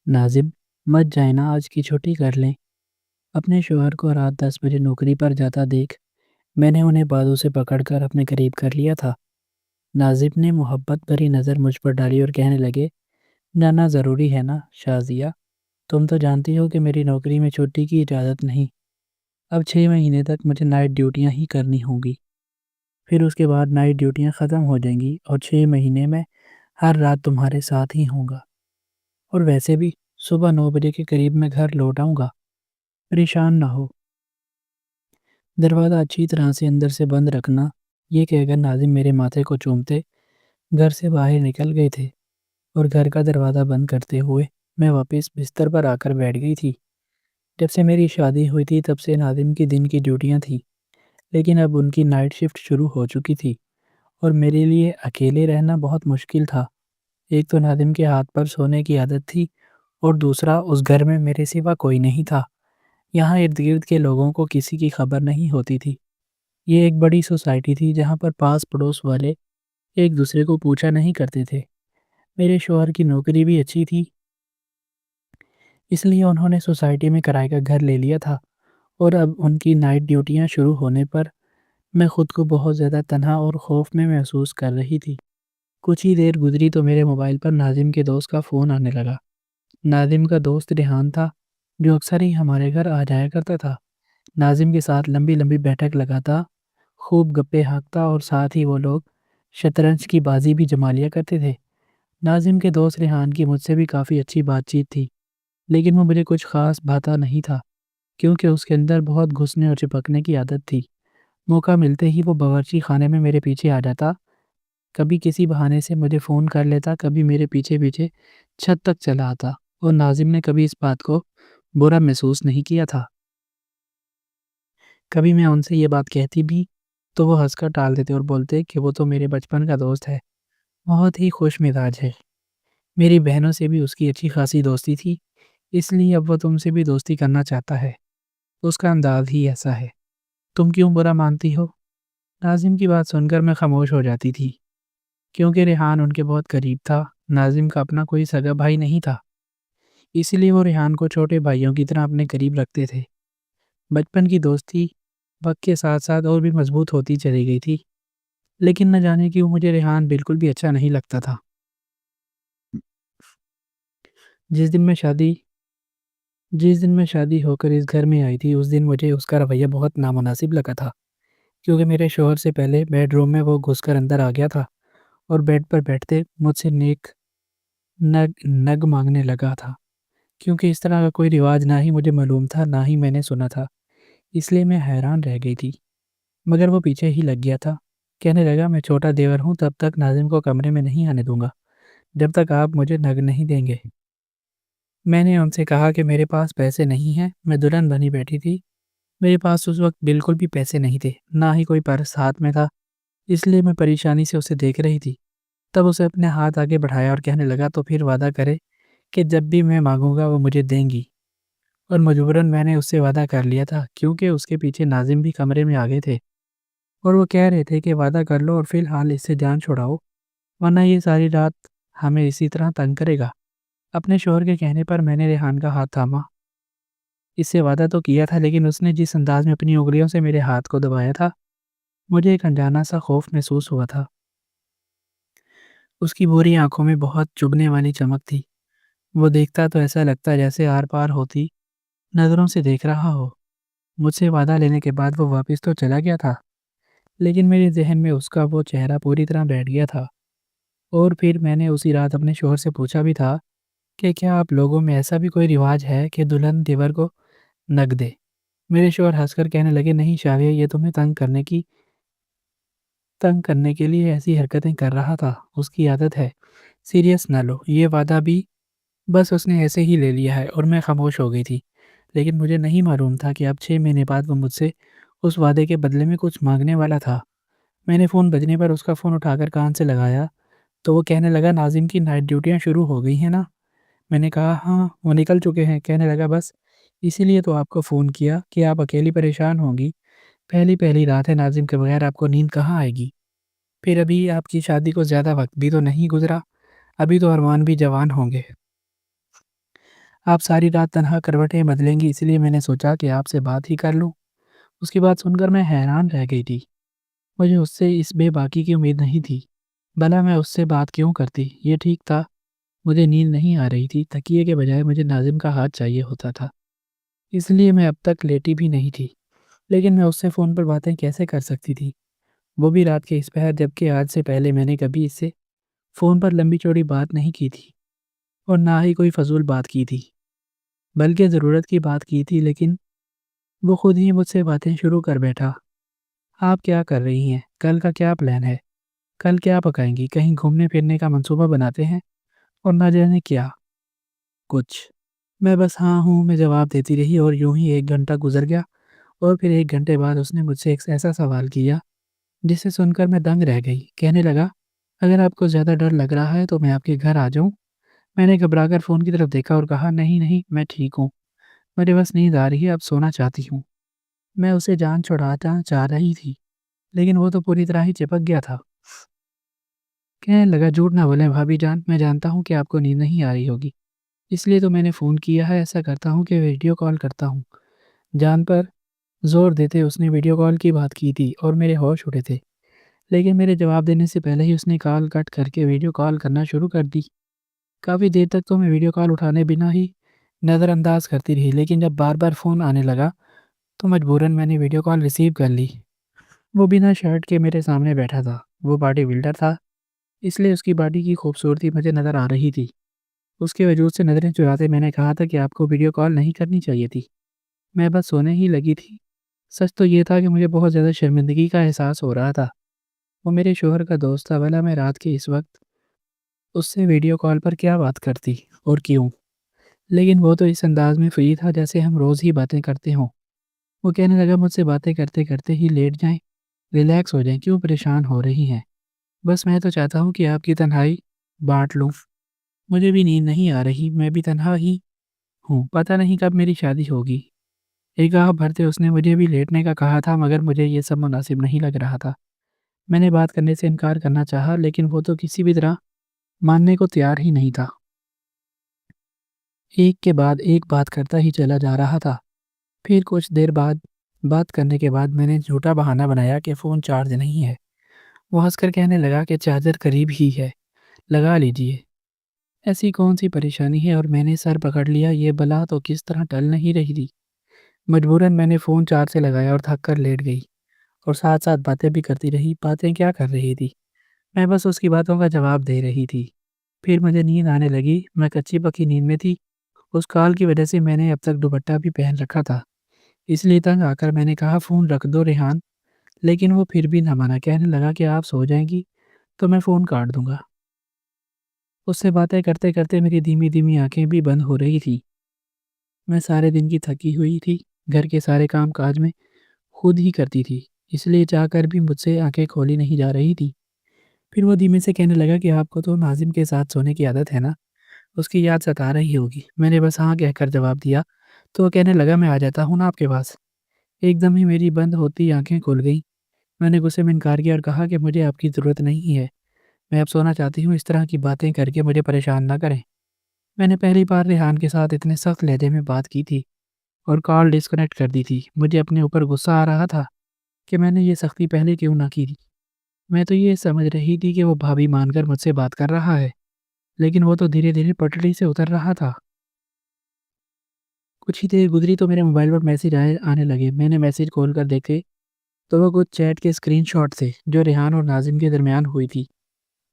ناظم، مت جائیں نا، آج کی چھٹی کر لیں۔ اپنے شوہر کو رات 10 بجے نوکری پر جاتا دیکھ میں نے انہیں بازو سے پکڑ کر اپنے قریب کر لیا تھا۔ ناظم نے محبت بھری نظر مجھ پر ڈالی اور کہنے لگے، جانا ضروری ہے نا شازیہ، تم تو جانتی ہو کہ میری نوکری میں چھٹی کی اجازت نہیں۔ اب 6 مہینے تک مجھے نائٹ ڈیوٹیاں ہی کرنی ہوں گی، پھر اس کے بعد نائٹ ڈیوٹیاں ختم ہو جائیں گی اور 6 مہینے میں ہر رات تمہارے ساتھ ہی ہوں گا۔ اور ویسے بھی صبح 9 بجے کے قریب میں گھر لوٹ آؤں گا، پریشان نہ ہو۔ دروازہ اچھی طرح سے اندر سے بند رکھنا، یہ کہہ کر ناظم میرے ماتھے کو چومتے گھر سے باہر نکل گئے تھے اور گھر کا دروازہ بند کرتے ہوئے میں واپس بستر پر آ کر بیٹھ گئی تھی۔ جب سے میری شادی ہوئی تھی تب سے ناظم کی دن کی ڈیوٹیاں تھیں، لیکن اب ان کی نائٹ شفٹ شروع ہو چکی تھی اور میرے لیے اکیلے رہنا بہت مشکل تھا۔ ایک تو ناظم کے ہاتھ پر سونے کی عادت تھی اور دوسرا اس گھر میں میرے سوا کوئی نہیں تھا۔ یہاں ارد گرد کے لوگوں کو کسی کی خبر نہیں ہوتی تھی۔ یہ ایک بڑی سوسائٹی تھی جہاں پر پاس پڑوس والے ایک دوسرے کو پوچھا نہیں کرتے تھے۔ میرے شوہر کی نوکری بھی اچھی تھی، اس لیے انہوں نے سوسائٹی میں کرائے کا گھر لے لیا تھا، اور اب ان کی نائٹ ڈیوٹیاں شروع ہونے پر میں خود کو بہت زیادہ تنہا اور خوف میں محسوس کر رہی تھی۔ کچھ ہی دیر گزری تو میرے موبائل پر ناظم کے دوست کا فون آنے لگا۔ ناظم کا دوست ریحان تھا، جو اکثر ہی ہمارے گھر آ جایا کرتا تھا۔ ناظم کے ساتھ لمبی لمبی بیٹھک لگاتا، خوب گپے ہانکتا اور ساتھ ہی وہ لوگ شطرنج کی بازی بھی جما لیا کرتے تھے۔ ناظم کے دوست ریحان کی مجھ سے بھی کافی اچھی بات چیت تھی، لیکن وہ مجھے کچھ خاص بھاتا نہیں تھا، کیونکہ اس کے اندر بہت گھسنے اور چپکنے کی عادت تھی۔ موقع ملتے ہی وہ باورچی خانے میں میرے پیچھے آ جاتا، کبھی کسی بہانے سے مجھے فون کر لیتا، کبھی میرے پیچھے پیچھے چھت تک چلا آتا، اور ناظم نے کبھی اس بات کو برا محسوس نہیں کیا تھا۔ کبھی میں ان سے یہ بات کہتی بھی تو وہ ہنس کر ٹال دیتے اور بولتے کہ وہ تو میرے بچپن کا دوست ہے، بہت ہی خوش مزاج ہے۔ میری بہنوں سے بھی اس کی اچھی خاصی دوستی تھی، اس لیے اب وہ تم سے بھی دوستی کرنا چاہتا ہے، اس کا انداز ہی ایسا ہے، تم کیوں برا مانتی ہو؟ ناظم کی بات سن کر میں خاموش ہو جاتی تھی، کیونکہ ریحان ان کے بہت قریب تھا۔ ناظم کا اپنا کوئی سگا بھائی نہیں تھا، اسی لیے وہ ریحان کو چھوٹے بھائیوں کی طرح اپنے قریب رکھتے تھے۔ بچپن کی دوستی وقت کے ساتھ ساتھ اور بھی مضبوط ہوتی چلی گئی تھی، لیکن نہ جانے کیوں مجھے ریحان بالکل بھی اچھا نہیں لگتا تھا۔ جس دن میں شادی ہو کر اس گھر میں آئی تھی، اس دن مجھے اس کا رویہ بہت نامناسب لگا تھا، کیونکہ میرے شوہر سے پہلے بیڈ روم میں وہ گھس کر اندر آ گیا تھا اور بیڈ پر بیٹھتے مجھ سے نیک نگ مانگنے لگا تھا۔ کیونکہ اس طرح کا کوئی رواج نہ ہی مجھے معلوم تھا، نہ ہی میں نے سنا تھا، اس لیے میں حیران رہ گئی تھی، مگر وہ پیچھے ہی لگ گیا تھا۔ کہنے لگا، میں چھوٹا دیور ہوں، تب تک ناظم کو کمرے میں نہیں آنے دوں گا جب تک آپ مجھے نگ نہیں دیں گے۔ میں نے ان سے کہا کہ میرے پاس پیسے نہیں ہیں، میں دلہن بنی بیٹھی تھی، میرے پاس اس وقت بالکل بھی پیسے نہیں تھے، نہ ہی کوئی پرس ہاتھ میں تھا، اس لیے میں پریشانی سے اسے دیکھ رہی تھی۔ تب اسے اپنے ہاتھ آگے بڑھایا اور کہنے لگا، تو پھر وعدہ کرے کہ جب بھی میں مانگوں گا وہ مجھے دیں گی۔ اور مجبوراً میں نے اس سے وعدہ کر لیا تھا، کیونکہ اس کے پیچھے ناظم بھی کمرے میں آ گئے تھے اور وہ کہہ رہے تھے کہ وعدہ کر لو اور فی الحال اس سے جان چھڑاؤ، ورنہ یہ ساری رات ہمیں اسی طرح تنگ کرے گا۔ اپنے شوہر کے کہنے پر میں نے ریحان کا ہاتھ تھاما۔ اس سے وعدہ تو کیا تھا، لیکن اس نے جس انداز میں اپنی انگلیوں سے میرے ہاتھ کو دبایا تھا، مجھے ایک انجانا سا خوف محسوس ہوا تھا۔ اس کی بھوری آنکھوں میں بہت چبھنے والی چمک تھی، وہ دیکھتا تو ایسا لگتا جیسے آر پار ہوتی نظروں سے دیکھ رہا ہو۔ مجھ سے وعدہ لینے کے بعد وہ واپس تو چلا گیا تھا، لیکن میرے ذہن میں اس کا وہ چہرہ پوری طرح بیٹھ گیا تھا۔ اور پھر میں نے اسی رات اپنے شوہر سے پوچھا بھی تھا کہ کیا آپ لوگوں میں ایسا بھی کوئی رواج ہے کہ دلہن دیور کو نگ دے؟ میرے شوہر ہنس کر کہنے لگے، نہیں شاویہ، یہ تمہیں تنگ کرنے کے لیے ایسی حرکتیں کر رہا تھا، اس کی عادت ہے، سیریس نہ لو، یہ وعدہ بھی بس اس نے ایسے ہی لے لیا ہے۔ اور میں خاموش ہو گئی تھی، لیکن مجھے نہیں معلوم تھا کہ اب 6 مہینے بعد وہ مجھ سے اس وعدے کے بدلے میں کچھ مانگنے والا تھا۔ میں نے فون بجنے پر اس کا فون اٹھا کر کان سے لگایا تو وہ کہنے لگا، ناظم کی نائٹ ڈیوٹیاں شروع ہو گئی ہیں نا؟ میں نے کہا، ہاں وہ نکل چکے ہیں۔ کہنے لگا، بس اسی لیے تو آپ کو فون کیا کہ آپ اکیلی پریشان ہوں گی، پہلی رات ہے، ناظم کے بغیر آپ کو نیند کہاں آئے گی؟ پھر ابھی آپ کی شادی کو زیادہ وقت بھی تو نہیں گزرا، ابھی تو ارمان بھی جوان ہوں گے۔ آپ ساری رات تنہا کروٹیں بدلیں گی، اس لیے میں نے سوچا کہ آپ سے بات ہی کر لوں۔ اس کی بات سن کر میں حیران رہ گئی تھی۔ مجھے اس سے اس بے باکی کی امید نہیں تھی۔ بھلا میں اس سے بات کیوں کرتی؟ یہ ٹھیک تھا، مجھے نیند نہیں آ رہی تھی، تکیے کے بجائے مجھے ناظم کا ہاتھ چاہیے ہوتا تھا، اس لیے میں اب تک لیٹی بھی نہیں تھی۔ لیکن میں اس سے فون پر باتیں کیسے کر سکتی تھی؟ وہ بھی رات کے اس پہر، جبکہ آج سے پہلے میں نے کبھی اس سے فون پر لمبی چوڑی بات نہیں کی تھی اور نہ ہی کوئی فضول بات کی تھی، بلکہ ضرورت کی بات کی تھی۔ لیکن وہ خود ہی مجھ سے باتیں شروع کر بیٹھا۔ آپ کیا کر رہی ہیں؟ کل کا کیا پلان ہے؟ کل کیا پکائیں گی؟ کہیں گھومنے پھرنے کا منصوبہ بناتے ہیں؟ اور نہ جانے کیا کچھ۔ میں بس ہاں ہوں میں جواب دیتی رہی، اور یوں ہی 1 گھنٹہ گزر گیا۔ اور پھر 1 گھنٹے بعد اس نے مجھ سے ایک ایسا سوال کیا جسے سن کر میں دنگ رہ گئی۔ کہنے لگا، اگر آپ کو زیادہ ڈر لگ رہا ہے تو میں آپ کے گھر آ جاؤں؟ میں نے گھبرا کر فون کی طرف دیکھا اور کہا، نہیں نہیں، میں ٹھیک ہوں، مجھے بس نیند آ رہی ہے، اب سونا چاہتی ہوں۔ میں اسے جان چھڑانا چاہ رہی تھی، لیکن وہ تو پوری طرح ہی چپک گیا تھا۔ کہنے لگا، جھوٹ نہ بولیں بھابھی جان، میں جانتا ہوں کہ آپ کو نیند نہیں آ رہی ہوگی، اس لیے تو میں نے فون کیا ہے۔ ایسا کرتا ہوں کہ ویڈیو کال کرتا ہوں۔ جان پر زور دیتے اس نے ویڈیو کال کی بات کی تھی اور میرے ہوش اڑے تھے، لیکن میرے جواب دینے سے پہلے ہی اس نے کال کٹ کر کے ویڈیو کال کرنا شروع کر دی۔ کافی دیر تک تو میں ویڈیو کال اٹھانے بنا ہی نظر انداز کرتی رہی، لیکن جب بار بار فون آنے لگا تو مجبوراً میں نے ویڈیو کال ریسیو کر لی۔ وہ بنا شرٹ کے میرے سامنے بیٹھا تھا۔ وہ باڈی بلڈر تھا، اس لیے اس کی باڈی کی خوبصورتی مجھے نظر آ رہی تھی۔ اس کے وجود سے نظریں چراتے میں نے کہا تھا کہ آپ کو ویڈیو کال نہیں کرنی چاہیے تھی، میں بس سونے ہی لگی تھی۔ سچ تو یہ تھا کہ مجھے بہت زیادہ شرمندگی کا احساس ہو رہا تھا۔ وہ میرے شوہر کا دوست تھا، بھلا میں رات کے اس وقت اس سے ویڈیو کال پر کیا بات کرتی اور کیوں؟ لیکن وہ تو اس انداز میں فری تھا جیسے ہم روز ہی باتیں کرتے ہوں۔ وہ کہنے لگا، مجھ سے باتیں کرتے کرتے ہی لیٹ جائیں، ریلیکس ہو جائیں، کیوں پریشان ہو رہی ہیں؟ بس میں تو چاہتا ہوں کہ آپ کی تنہائی بانٹ لوں، مجھے بھی نیند نہیں آ رہی، میں بھی تنہا ہی ہوں، پتہ نہیں کب میری شادی ہوگی۔ ایک آہ بھرتے اس نے مجھے بھی لیٹنے کا کہا تھا، مگر مجھے یہ سب مناسب نہیں لگ رہا تھا۔ میں نے بات کرنے سے انکار کرنا چاہا، لیکن وہ تو کسی بھی طرح ماننے کو تیار ہی نہیں تھا۔ ایک کے بعد ایک بات کرتا ہی چلا جا رہا تھا۔ پھر کچھ دیر بعد بات کرنے کے بعد میں نے جھوٹا بہانہ بنایا کہ فون چارج نہیں ہے۔ وہ ہنس کر کہنے لگا کہ چارجر قریب ہی ہے، لگا لیجئے۔ ایسی کون سی پریشانی ہے؟ اور میں نے سر پکڑ لیا، یہ بلا تو کس طرح ٹل نہیں رہی تھی۔ مجبوراً میں نے فون چارج سے لگایا اور تھک کر لیٹ گئی، اور ساتھ ساتھ باتیں بھی کرتی رہی۔ باتیں کیا کر رہی تھی؟ میں بس اس کی باتوں کا جواب دے رہی تھی۔ پھر مجھے نیند آنے لگی، میں کچی پکی نیند میں تھی۔ اس کال کی وجہ سے میں نے اب تک دوپٹہ بھی پہن رکھا تھا، اس لیے تنگ آ کر میں نے کہا، فون رکھ دو ریحان، لیکن وہ پھر بھی نہ مانا۔ کہنے لگا کہ آپ سو جائیں گی تو میں فون کاٹ دوں گا۔ اس سے باتیں کرتے کرتے میری دھیمی دھیمی آنکھیں بھی بند ہو رہی تھی۔ میں سارے دن کی تھکی ہوئی تھی، گھر کے سارے کام کاج میں خود ہی کرتی تھی، اس لیے چاہ کر بھی مجھ سے آنکھیں کھولی نہیں جا رہی تھی۔ پھر وہ دھیمے سے کہنے لگا کہ آپ کو تو ناظم کے ساتھ سونے کی عادت ہے نا، اس کی یاد ستا رہی ہوگی۔ میں نے بس ہاں کہہ کر جواب دیا تو وہ کہنے لگا، میں آ جاتا ہوں نا آپ کے پاس۔ ایک دم ہی میری بند ہوتی آنکھیں کھل گئیں۔ میں نے غصے میں انکار کیا اور کہا کہ مجھے آپ کی ضرورت نہیں ہے، میں اب سونا چاہتی ہوں، اس طرح کی باتیں کر کے مجھے پریشان نہ کریں۔ میں نے پہلی بار ریحان کے ساتھ اتنے سخت لہجے میں بات کی تھی اور کال ڈسکنیکٹ کر دی تھی۔ مجھے اپنے اوپر غصہ آ رہا تھا کہ میں نے یہ سختی پہلے کیوں نہ کی تھی۔ میں تو یہ سمجھ رہی تھی کہ وہ بھابھی مان کر مجھ سے بات کر رہا ہے، لیکن وہ تو دھیرے دھیرے پٹڑی سے اتر رہا تھا۔ کچھ ہی دیر گزری تو میرے موبائل پر میسیج آنے لگے۔ میں نے میسیج کھول کر دیکھے تو وہ کچھ چیٹ کے اسکرین شاٹ تھے جو ریحان اور ناظم کے درمیان ہوئی تھی،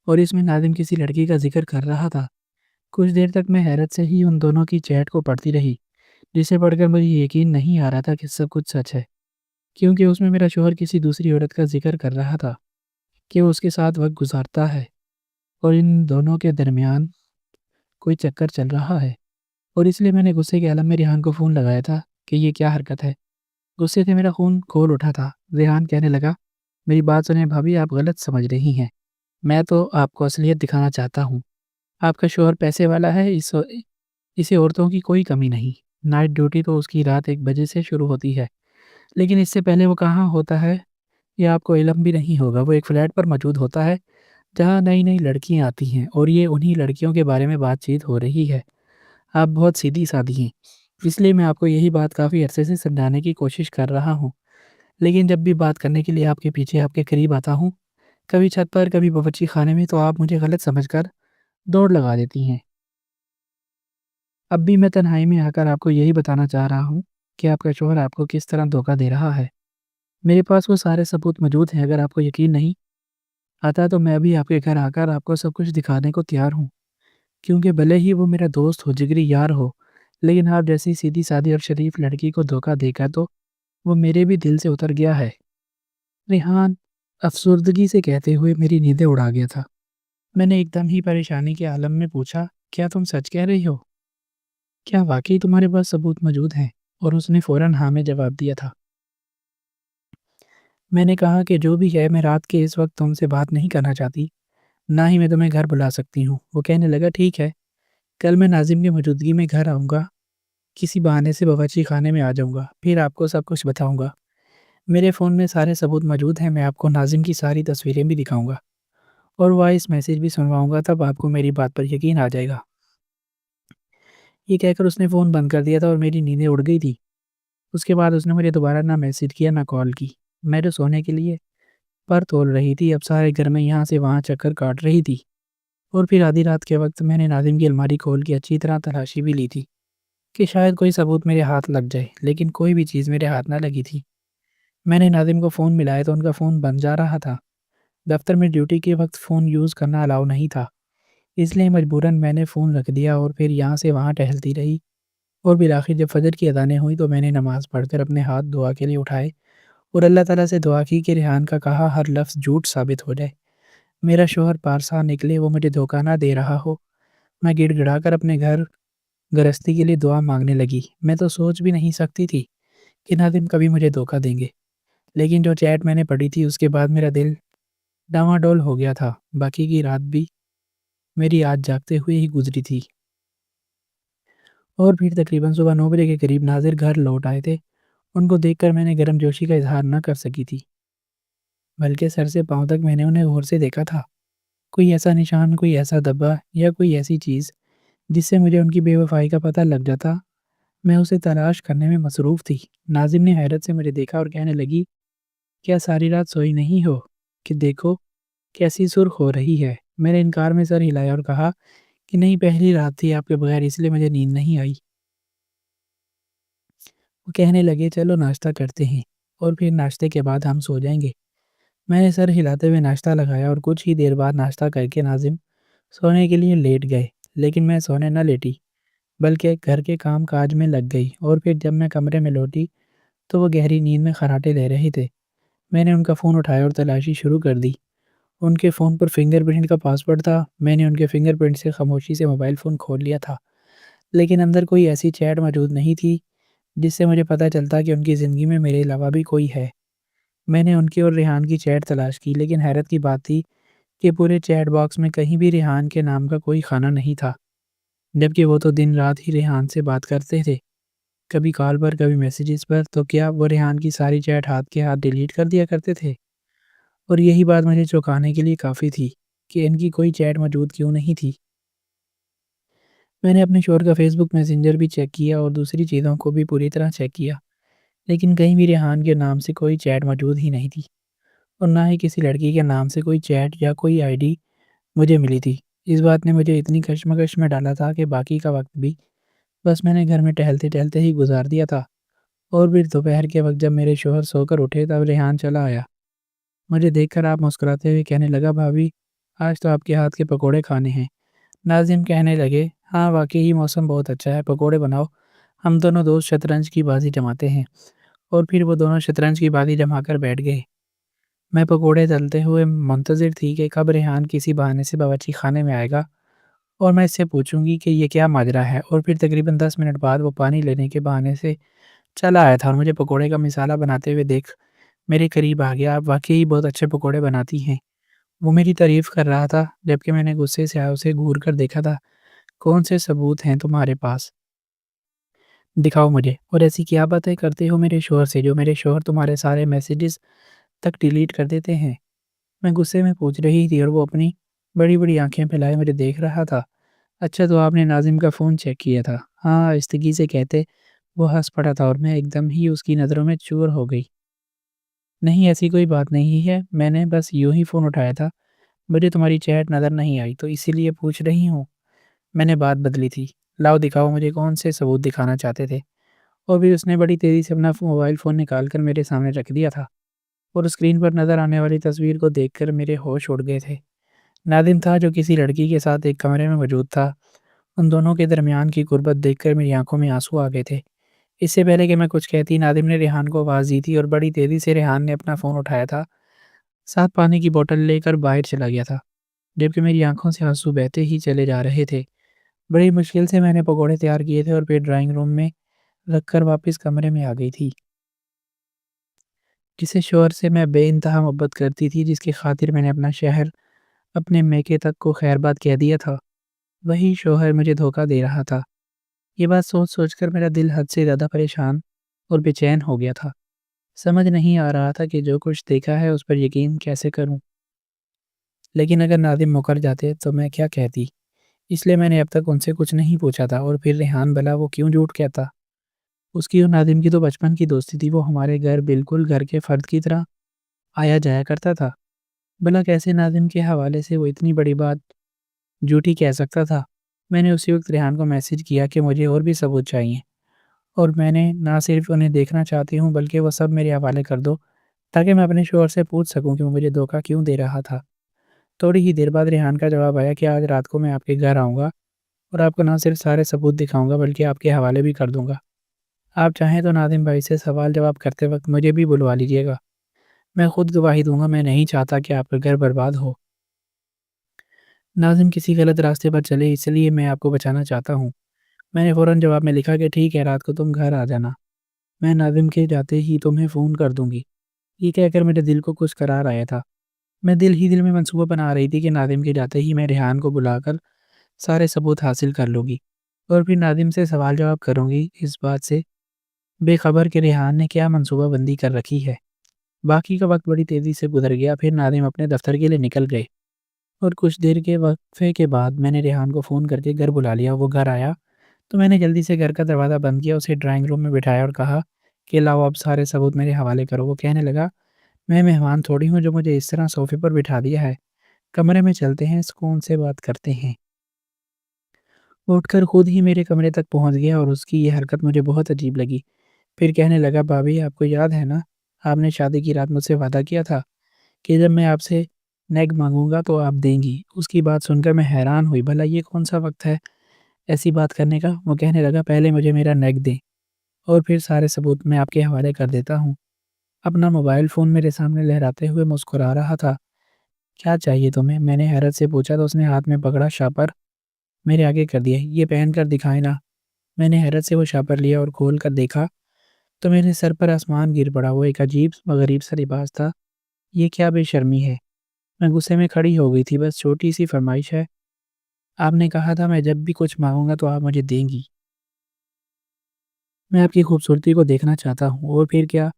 اور اس میں ناظم کسی لڑکی کا ذکر کر رہا تھا۔ کچھ دیر تک میں حیرت سے ہی ان دونوں کی چیٹ کو پڑھتی رہی، جسے پڑھ کر مجھے یقین نہیں آ رہا تھا کہ سب کچھ سچ ہے، کیونکہ اس میں میرا شوہر کسی دوسری عورت کا ذکر کر رہا تھا کہ وہ اس کے ساتھ وقت گزارتا ہے، اور ان دونوں کے درمیان کوئی چکر چل رہا ہے۔ اور اس لیے میں نے غصے کے عالم میں ریحان کو فون لگایا تھا کہ یہ کیا حرکت ہے۔ غصے سے میرا خون کھول اٹھا تھا۔ ریحان کہنے لگا، میری بات سنیں بھابھی، آپ غلط سمجھ رہی ہیں، میں تو آپ کو اصلیت دکھانا چاہتا ہوں۔ آپ کا شوہر پیسے والا ہے، اسے عورتوں کی کوئی کمی نہیں۔ نائٹ ڈیوٹی تو اس کی رات 1 بجے سے شروع ہوتی ہے، لیکن اس سے پہلے وہ کہاں ہوتا ہے یہ آپ کو علم بھی نہیں ہوگا۔ وہ ایک فلیٹ پر موجود ہوتا ہے جہاں نئی نئی لڑکیاں آتی ہیں، اور یہ انہی لڑکیوں کے بارے میں بات چیت ہو رہی ہے۔ آپ بہت سیدھی سادھی ہیں، اس لیے میں آپ کو یہی بات کافی عرصے سے سمجھانے کی کوشش کر رہا ہوں، لیکن جب بھی بات کرنے کے لیے آپ کے پیچھے آپ کے قریب آتا ہوں، کبھی چھت پر کبھی باورچی خانے میں، تو آپ مجھے غلط سمجھ کر دوڑ لگا دیتی ہیں۔ اب بھی میں تنہائی میں آ کر آپ کو یہی بتانا چاہ رہا ہوں کہ آپ کا شوہر آپ کو کس طرح دھوکہ دے رہا ہے۔ میرے پاس وہ سارے ثبوت موجود ہیں، اگر آپ کو یقین نہیں آتا تو میں ابھی آپ کے گھر آ کر آپ کو سب کچھ دکھانے کو تیار ہوں، کیونکہ بھلے ہی وہ میرا دوست ہو، جگری یار ہو، لیکن آپ جیسی سیدھی سادھی اور شریف لڑکی کو دھوکہ دے کر تو وہ میرے بھی دل سے اتر گیا ہے۔ ریحان افسردگی سے کہتے ہوئے میری نیندیں اڑا گیا تھا۔ میں نے ایک دم ہی پریشانی کے عالم میں پوچھا، کیا تم سچ کہہ رہی ہو؟ کیا واقعی تمہارے پاس ثبوت موجود ہیں؟ اور اس نے فوراً ہاں میں جواب دیا تھا۔ میں نے کہا کہ جو بھی ہے، میں رات کے اس وقت تم سے بات نہیں کرنا چاہتی، نہ ہی میں تمہیں گھر بلا سکتی ہوں۔ وہ کہنے لگا، ٹھیک ہے، کل میں ناظم کی موجودگی میں گھر آؤں گا، کسی بہانے سے باورچی خانے میں آ جاؤں گا، پھر آپ کو سب کچھ بتاؤں گا۔ میرے فون میں سارے ثبوت موجود ہیں، میں آپ کو ناظم کی ساری تصویریں بھی دکھاؤں گا اور وائس میسیج بھی سنواؤں گا، تب آپ کو میری بات پر یقین آ جائے گا۔ یہ کہہ کر اس نے فون بند کر دیا تھا اور میری نیندیں اڑ گئی تھی۔ اس کے بعد اس نے مجھے دوبارہ نہ میسیج کیا نہ کال کی۔ میں جو سونے کے لیے پر تول رہی تھی، اب سارے گھر میں یہاں سے وہاں چکر کاٹ رہی تھی، اور پھر آدھی رات کے وقت میں نے ناظم کی الماری کھول کے اچھی طرح تلاشی بھی لی تھی کہ شاید کوئی ثبوت میرے ہاتھ لگ جائے، لیکن کوئی بھی چیز میرے ہاتھ نہ لگی تھی۔ میں نے ناظم کو فون ملایا تو ان کا فون بند جا رہا تھا۔ دفتر میں ڈیوٹی کے وقت فون یوز کرنا الاؤ نہیں تھا، اس لیے مجبوراً میں نے فون رکھ دیا اور پھر یہاں سے وہاں ٹہلتی رہی، اور بالآخر جب فجر کی اذانیں ہوئیں تو میں نے نماز پڑھ کر اپنے ہاتھ دعا کے لیے اٹھائے اور اللہ تعالیٰ سے دعا کی کہ ریحان کا کہا ہر لفظ جھوٹ ثابت ہو جائے، میرا شوہر پارسا نکلے، وہ مجھے دھوکہ نہ دے رہا ہو۔ میں گڑ گڑا کر اپنے گھر گرہستی کے لیے دعا مانگنے لگی۔ میں تو سوچ بھی نہیں سکتی تھی کہ ناظم کبھی مجھے دھوکہ دیں گے، لیکن جو چیٹ میں نے پڑھی تھی اس کے بعد میرا دل ڈاواڈول ہو گیا تھا۔ باقی کی رات بھی میری آج جاگتے ہوئے ہی گزری تھی، اور پھر تقریباً صبح 9 بجے کے قریب ناظر گھر لوٹ آئے تھے۔ ان کو دیکھ کر میں نے گرم جوشی کا اظہار نہ کر سکی تھی، بلکہ سر سے پاؤں تک میں نے انہیں غور سے دیکھا تھا۔ کوئی ایسا نشان، کوئی ایسا دبا یا کوئی ایسی چیز جس سے مجھے ان کی بے وفائی کا پتہ لگ جاتا، میں اسے تلاش کرنے میں مصروف تھی۔ ناظم نے حیرت سے مجھے دیکھا اور کہنے لگی، کیا ساری رات سوئی نہیں ہو کہ دیکھو کیسی سرخ ہو رہی ہے؟ میں نے انکار میں سر ہلایا اور کہا کہ نہیں، پہلی رات تھی آپ کے بغیر، اس لیے مجھے نیند نہیں آئی۔ وہ کہنے لگے، چلو ناشتہ کرتے ہیں اور پھر ناشتے کے بعد ہم سو جائیں گے۔ میں نے سر ہلاتے ہوئے ناشتہ لگایا اور کچھ ہی دیر بعد ناشتہ کر کے ناظم سونے کے لیے لیٹ گئے، لیکن میں سونے نہ لیٹی بلکہ گھر کے کام کاج میں لگ گئی، اور پھر جب میں کمرے میں لوٹی تو وہ گہری نیند میں خراٹے لے رہے تھے۔ میں نے ان کا فون اٹھایا اور تلاشی شروع کر دی۔ ان کے فون پر فنگر پرنٹ کا پاسورڈ تھا۔ میں نے ان کے فنگر پرنٹ سے خاموشی سے موبائل فون کھول لیا تھا، لیکن اندر کوئی ایسی چیٹ موجود نہیں تھی جس سے مجھے پتہ چلتا کہ ان کی زندگی میں میرے علاوہ بھی کوئی ہے۔ میں نے ان کی اور ریحان کی چیٹ تلاش کی، لیکن حیرت کی بات تھی کہ پورے چیٹ باکس میں کہیں بھی ریحان کے نام کا کوئی خانہ نہیں تھا، جبکہ وہ تو دن رات ہی ریحان سے بات کرتے تھے، کبھی کال پر کبھی میسیجز پر۔ تو کیا وہ ریحان کی ساری چیٹ ہاتھ کے ہاتھ ڈیلیٹ کر دیا کرتے تھے؟ اور یہی بات مجھے چونکانے کے لیے کافی تھی کہ ان کی کوئی چیٹ موجود کیوں نہیں تھی۔ میں نے اپنے شوہر کا فیس بک میسنجر بھی چیک کیا اور دوسری چیزوں کو بھی پوری طرح چیک کیا، لیکن کہیں بھی ریحان کے نام سے کوئی چیٹ موجود ہی نہیں تھی، اور نہ ہی کسی لڑکی کے نام سے کوئی چیٹ یا کوئی آئی ڈی مجھے ملی تھی۔ اس بات نے مجھے اتنی کشمکش میں ڈالا تھا کہ باقی کا وقت بھی بس میں نے گھر میں ٹہلتے ٹہلتے ہی گزار دیا تھا۔ اور پھر دوپہر کے وقت جب میرے شوہر سو کر اٹھے تب ریحان چلا آیا۔ مجھے دیکھ کر آپ مسکراتے ہوئے کہنے لگا، بھابھی آج تو آپ کے ہاتھ کے پکوڑے کھانے ہیں۔ ناظم کہنے لگے، ہاں واقعی موسم بہت اچھا ہے، پکوڑے بناؤ، ہم دونوں دوست شطرنج کی بازی جماتے ہیں۔ اور پھر وہ دونوں شطرنج کی بازی جما کر بیٹھ گئے۔ میں پکوڑے تلتے ہوئے منتظر تھی کہ کب ریحان کسی بہانے سے باورچی خانے میں آئے گا اور میں اس سے پوچھوں گی کہ یہ کیا ماجرا ہے۔ اور پھر تقریباً 10 منٹ بعد وہ پانی لینے کے بہانے سے چلا آیا تھا اور مجھے پکوڑے کا مسالہ بناتے ہوئے دیکھ میرے قریب آ گیا۔ آپ واقعی بہت اچھے پکوڑے بناتی ہیں، وہ میری تعریف کر رہا تھا، جبکہ میں نے غصے سے اسے گھور کر دیکھا تھا۔ کون سے ثبوت ہیں تمہارے پاس؟ دکھاؤ مجھے۔ اور ایسی کیا باتیں کرتے ہو میرے شوہر سے جو میرے شوہر تمہارے سارے میسیجز تک ڈیلیٹ کر دیتے ہیں؟ میں غصے میں پوچھ رہی تھی اور وہ اپنی بڑی بڑی آنکھیں پھیلائے مجھے دیکھ رہا تھا۔ اچھا، تو آپ نے ناظم کا فون چیک کیا تھا؟ ہاں، آہستگی سے کہتے وہ ہنس پڑا تھا اور میں ایک دم ہی اس کی نظروں میں چور ہو گئی۔ نہیں، ایسی کوئی بات نہیں ہے، میں نے بس یوں ہی فون اٹھایا تھا، مجھے تمہاری چیٹ نظر نہیں آئی تو اسی لیے پوچھ رہی ہوں۔ میں نے بات بدلی تھی، لاؤ دکھاؤ مجھے کون سے ثبوت دکھانا چاہتے تھے، اور پھر اس نے بڑی تیزی سے اپنا موبائل فون نکال کر میرے سامنے رکھ دیا تھا، اور اسکرین پر نظر آنے والی تصویر کو دیکھ کر میرے ہوش اڑ گئے تھے۔ نادم تھا جو کسی لڑکی کے ساتھ ایک کمرے میں موجود تھا۔ ان دونوں کے درمیان کی قربت دیکھ کر میری آنکھوں میں آنسو آ گئے تھے۔ اس سے پہلے کہ میں کچھ کہتی، نادم نے ریحان کو آواز دی تھی اور بڑی تیزی سے ریحان نے اپنا فون اٹھایا تھا، ساتھ پانی کی بوتل لے کر باہر چلا گیا تھا، جبکہ میری آنکھوں سے آنسو بہتے ہی چلے جا رہے تھے۔ بڑی مشکل سے میں نے پکوڑے تیار کیے تھے اور پھر ڈرائنگ روم میں رکھ کر واپس کمرے میں آ گئی تھی۔ جسے شوہر سے میں بے انتہا محبت کرتی تھی، جس کی خاطر میں نے اپنا شہر اپنے میکے تک کو خیر بات کہہ دیا تھا، وہی شوہر مجھے دھوکہ دے رہا تھا۔ یہ بات سوچ سوچ کر میرا دل حد سے زیادہ پریشان اور بے چین ہو گیا تھا۔ سمجھ نہیں آ رہا تھا کہ جو کچھ دیکھا ہے اس پر یقین کیسے کروں۔ لیکن اگر نادم مکر جاتے تو میں کیا کہتی؟ اس لیے میں نے اب تک ان سے کچھ نہیں پوچھا تھا، اور پھر ریحان بھلا وہ کیوں جھوٹ کہتا؟ اس کی اور نادم کی تو بچپن کی دوستی تھی، وہ ہمارے گھر بالکل گھر کے فرد کی طرح آیا جایا کرتا تھا۔ بھلا کیسے نادم کے حوالے سے وہ اتنی بڑی بات جھوٹی کہہ سکتا تھا؟ میں نے اسی وقت ریحان کو میسج کیا کہ مجھے اور بھی ثبوت چاہیے، اور میں نے نہ صرف انہیں دیکھنا چاہتی ہوں بلکہ وہ سب میرے حوالے کر دو، تاکہ میں اپنے شوہر سے پوچھ سکوں کہ وہ مجھے دھوکہ کیوں دے رہا تھا۔ تھوڑی ہی دیر بعد ریحان کا جواب آیا کہ آج رات کو میں آپ کے گھر آؤں گا اور آپ کو نہ صرف سارے ثبوت دکھاؤں گا بلکہ آپ کے حوالے بھی کر دوں گا۔ آپ چاہیں تو نادم بھائی سے سوال جواب کرتے وقت مجھے بھی بلوا لیجیے گا، میں خود گواہی دوں گا، میں نہیں چاہتا کہ آپ کا گھر برباد ہو۔ ناظم کسی غلط راستے پر چلے، اس لیے میں آپ کو بچانا چاہتا ہوں۔ میں نے فوراً جواب میں لکھا کہ ٹھیک ہے، رات کو تم گھر آ جانا، میں ناظم کے جاتے ہی تمہیں فون کر دوں گی۔ یہ کہہ کر میرے دل کو کچھ قرار آیا تھا۔ میں دل ہی دل میں منصوبہ بنا رہی تھی کہ ناظم کے جاتے ہی میں ریحان کو بلا کر سارے ثبوت حاصل کر لوں گی، اور پھر ناظم سے سوال جواب کروں گی، اس بات سے بے خبر کہ ریحان نے کیا منصوبہ بندی کر رکھی ہے۔ باقی کا وقت بڑی تیزی سے گزر گیا، پھر ناظم اپنے دفتر کے لیے نکل گئے، اور کچھ دیر کے وقفے کے بعد میں نے ریحان کو فون کر کے گھر بلا لیا۔ وہ گھر آیا تو میں نے جلدی سے گھر کا دروازہ بند کیا، اسے ڈرائنگ روم میں بٹھایا اور کہا کہ لاؤ اب سارے ثبوت میرے حوالے کرو۔ وہ کہنے لگا، میں مہمان تھوڑی ہوں جو مجھے اس طرح صوفے پر بٹھا دیا ہے، کمرے میں چلتے ہیں، سکون سے بات کرتے ہیں۔ وہ اٹھ کر خود ہی میرے کمرے تک پہنچ گیا، اور اس کی یہ حرکت مجھے بہت عجیب لگی۔ پھر کہنے لگا، بھابھی آپ کو یاد ہے نا، آپ نے شادی کی رات مجھ سے وعدہ کیا تھا کہ جب میں آپ سے نیک مانگوں گا تو آپ دیں گی۔ اس کی بات سن کر میں حیران ہوئی، بھلا یہ کون سا وقت ہے ایسی بات کرنے کا؟ وہ کہنے لگا، پہلے مجھے میرا نیک دیں اور پھر سارے ثبوت میں آپ کے حوالے کر دیتا ہوں۔ اپنا موبائل فون میرے سامنے لہراتے ہوئے مسکرا رہا تھا۔ کیا چاہیے تمہیں؟ میں نے حیرت سے پوچھا تو اس نے ہاتھ میں پکڑا شاپر میرے آگے کر دیا۔ یہ پہن کر دکھائے نا۔ میں نے حیرت سے وہ شاپر لیا اور کھول کر دیکھا تو میرے سر پر آسمان گر پڑا۔ وہ ایک عجیب غریب سا لباس تھا۔ یہ کیا بے شرمی ہے؟ میں غصے میں کھڑی ہو گئی تھی۔ بس چھوٹی سی فرمائش ہے، آپ نے کہا تھا میں جب بھی کچھ مانگوں گا تو آپ مجھے دیں گی۔ میں آپ کی خوبصورتی کو دیکھنا چاہتا ہوں، اور پھر کیا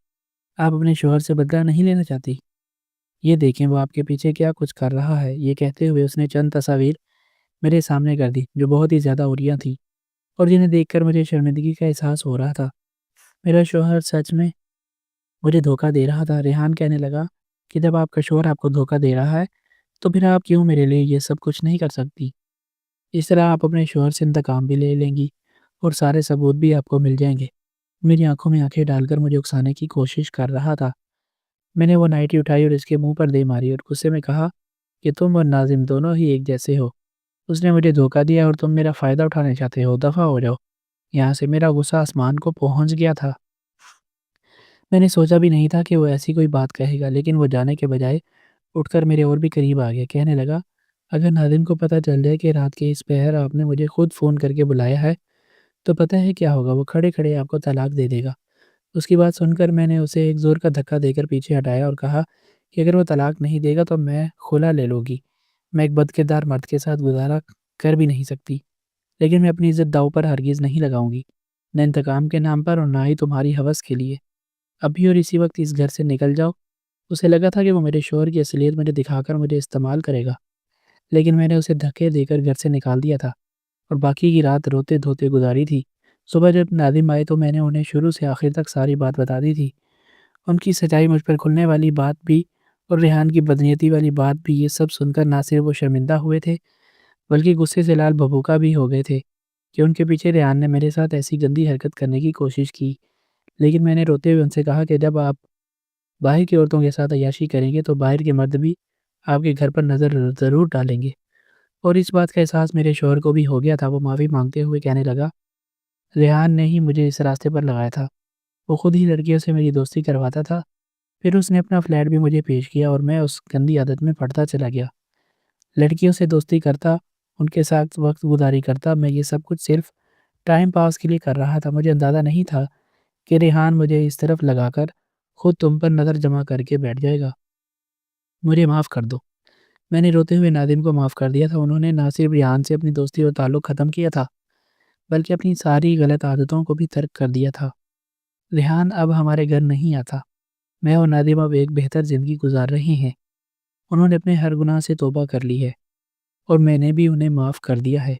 آپ اپنے شوہر سے بدلہ نہیں لینا چاہتی؟ یہ دیکھیں وہ آپ کے پیچھے کیا کچھ کر رہا ہے۔ یہ کہتے ہوئے اس نے چند تصاویر میرے سامنے کر دی جو بہت ہی زیادہ عریاں تھیں، اور جنہیں دیکھ کر مجھے شرمندگی کا احساس ہو رہا تھا۔ میرا شوہر سچ میں مجھے دھوکہ دے رہا تھا۔ ریحان کہنے لگا کہ جب آپ کا شوہر آپ کو دھوکہ دے رہا ہے تو پھر آپ کیوں میرے لیے یہ سب کچھ نہیں کر سکتی؟ اس طرح آپ اپنے شوہر سے انتقام بھی لے لیں گی اور سارے ثبوت بھی آپ کو مل جائیں گے۔ میری آنکھوں میں آنکھیں ڈال کر مجھے اکسانے کی کوشش کر رہا تھا۔ میں نے وہ نائٹی اٹھائی اور اس کے منہ پر دے ماری اور غصے میں کہا کہ تم اور ناظم دونوں ہی ایک جیسے ہو۔ اس نے مجھے دھوکہ دیا اور تم میرا فائدہ اٹھانے چاہتے ہو، دفع ہو جاؤ یہاں سے۔ میرا غصہ آسمان کو پہنچ گیا تھا۔ میں نے سوچا بھی نہیں تھا کہ وہ ایسی کوئی بات کہے گا، لیکن وہ جانے کے بجائے اٹھ کر میرے اور بھی قریب آ گیا۔ کہنے لگا، اگر ناظم کو پتہ چل جائے کہ رات کے اس پہر آپ نے مجھے خود فون کر کے بلایا ہے تو پتہ ہے کیا ہوگا؟ وہ کھڑے کھڑے آپ کو طلاق دے دے گا۔ اس کی بات سن کر میں نے اسے ایک زور کا دھکا دے کر پیچھے ہٹایا اور کہا کہ اگر وہ طلاق نہیں دے گا تو میں خلا لے لوں گی۔ میں ایک بدکردار مرد کے ساتھ گزارا کر بھی نہیں سکتی، لیکن میں اپنی عزت داؤ پر ہرگز نہیں لگاؤں گی، نہ انتقام کے نام پر اور نہ ہی تمہاری ہوس کے لیے۔ ابھی اور اسی وقت اس گھر سے نکل جاؤ۔ اسے لگا تھا کہ وہ میرے شوہر کی اصلیت مجھے دکھا کر مجھے استعمال کرے گا، لیکن میں نے اسے دھکے دے کر گھر سے نکال دیا تھا۔ اور باقی کی رات روتے دھوتے گزاری تھی۔ صبح جب ناظم آئے تو میں نے انہیں شروع سے آخر تک ساری بات بتا دی تھی۔ ان کی سچائی مجھ پر کھلنے والی بات بھی اور ریحان کی بدنیتی والی بات بھی، یہ سب سن کر نہ صرف وہ شرمندہ ہوئے تھے بلکہ غصے سے لال بھبوکا بھی ہو گئے تھے کہ ان کے پیچھے ریحان نے میرے ساتھ ایسی گندی حرکت کرنے کی کوشش کی۔ لیکن میں نے روتے ہوئے ان سے کہا کہ جب آپ باہر کی عورتوں کے ساتھ عیاشی کریں گے تو باہر کے مرد بھی آپ کے گھر پر نظر ضرور ڈالیں گے۔ اور اس بات کا احساس میرے شوہر کو بھی ہو گیا تھا۔ وہ معافی مانگتے ہوئے کہنے لگا، ریحان نے ہی مجھے اس راستے پر لگایا تھا، وہ خود ہی لڑکیوں سے میری دوستی کرواتا تھا، پھر اس نے اپنا فلیٹ بھی مجھے پیش کیا اور میں اس گندی عادت میں پڑتا چلا گیا، لڑکیوں سے دوستی کرتا، ان کے ساتھ وقت گزاری کرتا۔ میں یہ سب کچھ صرف ٹائم پاس کے لیے کر رہا تھا۔ مجھے اندازہ نہیں تھا کہ ریحان مجھے اس طرف لگا کر خود تم پر نظر جمع کر کے بیٹھ جائے گا۔ مجھے معاف کر دو۔ میں نے روتے ہوئے ناظم کو معاف کر دیا تھا۔ انہوں نے نہ صرف ریحان سے اپنی دوستی اور تعلق ختم کیا تھا بلکہ اپنی ساری غلط عادتوں کو بھی ترک کر دیا تھا۔ ریحان اب ہمارے گھر نہیں آتا۔ میں اور ناظم اب ایک بہتر زندگی گزار رہے ہیں۔ انہوں نے اپنے ہر گناہ سے توبہ کر لی ہے اور میں نے بھی انہیں معاف کر دیا ہے۔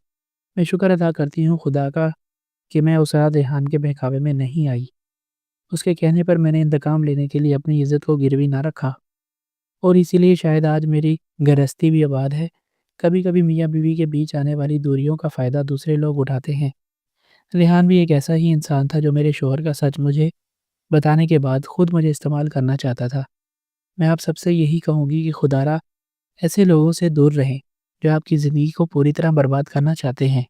میں شکر ادا کرتی ہوں خدا کا کہ میں اس رات ریحان کے بہکاوے میں نہیں آئی۔ اس کے کہنے پر میں نے انتقام لینے کے لیے اپنی عزت کو گروی نہ رکھا، اور اسی لیے شاید آج میری گرہستی بھی آباد ہے۔ کبھی کبھی میاں بیوی کے بیچ آنے والی دوریوں کا فائدہ دوسرے لوگ اٹھاتے ہیں۔ ریحان بھی ایک ایسا ہی انسان تھا جو میرے شوہر کا سچ مجھے بتانے کے بعد خود مجھے استعمال کرنا چاہتا تھا۔ میں آپ سب سے یہی کہوں گی کہ خدا را ایسے لوگوں سے دور رہیں جو آپ کی زندگی کو پوری طرح برباد کرنا چاہتے ہیں۔